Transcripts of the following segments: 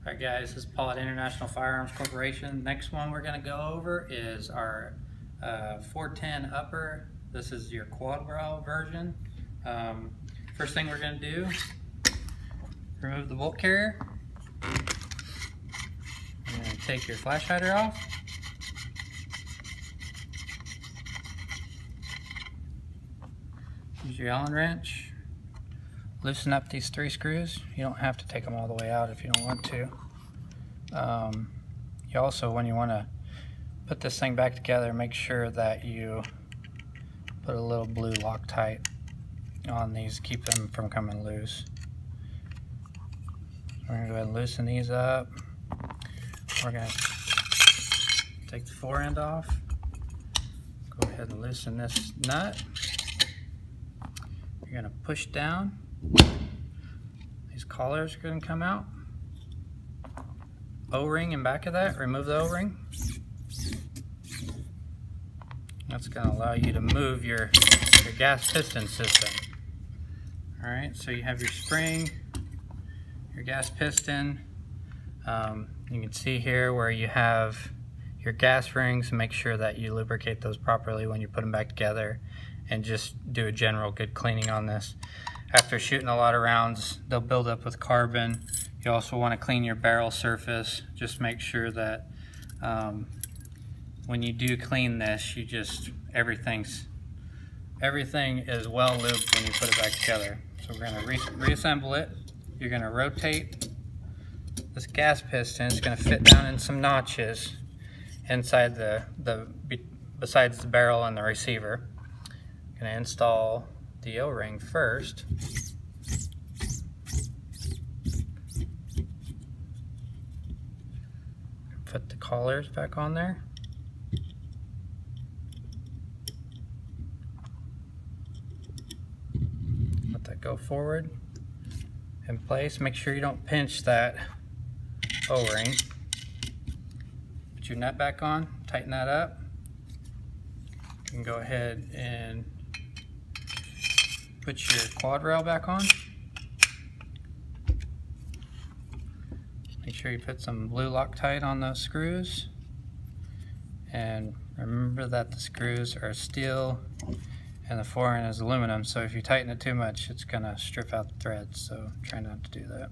Alright guys, this is Paul at International Firearms Corporation. Next one we're going to go over is our 410 upper. This is your quad rail version. First thing we're going to do, remove the bolt carrier. You're going to take your flash hider off. Use your Allen wrench. Loosen up these 3 screws. You don't have to take them all the way out if you don't want to. You also, when you want to put this thing back together, make sure that you put a little blue Loctite on these, keep them from coming loose. So we're going to go ahead and loosen these up. We're going to take the fore end off. Go ahead and loosen this nut. You're going to push down. These collars are going to come out. O-ring in back of that, remove the O-ring. That's going to allow you to move your gas piston system. Alright, so you have your spring, your gas piston. You can see here where you have your gas rings. Make sure that you lubricate those properly when you put them back together, and just do a general good cleaning on this. After shooting a lot of rounds, they'll build up with carbon. You also want to clean your barrel surface. Just make sure that when you do clean this, you just everything is well lubed when you put it back together. So we're going to reassemble it. You're going to rotate this gas piston. It's going to fit down in some notches inside besides the barrel and the receiver. Going to install the O-ring first. Put the collars back on there. Let that go forward in place. Make sure you don't pinch that O-ring. Put your nut back on, tighten that up. You can go ahead and put your quad rail back on. Make sure you put some blue Loctite on those screws. And remember that the screws are steel and the fore end is aluminum, so if you tighten it too much, it's going to strip out the threads, so try not to do that.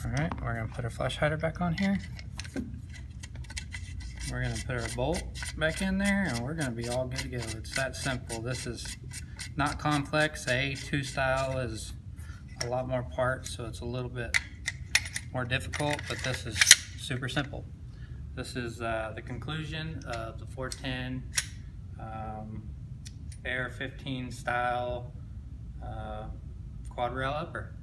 Alright, we're going to put our flash hider back on here. We're going to put our bolt back in there, and we're going to be all good to go. It's that simple. This is not complex. The A2 style is a lot more parts, so it's a little bit more difficult, but this is super simple. This is the conclusion of the 410 AR-15 style quad rail upper.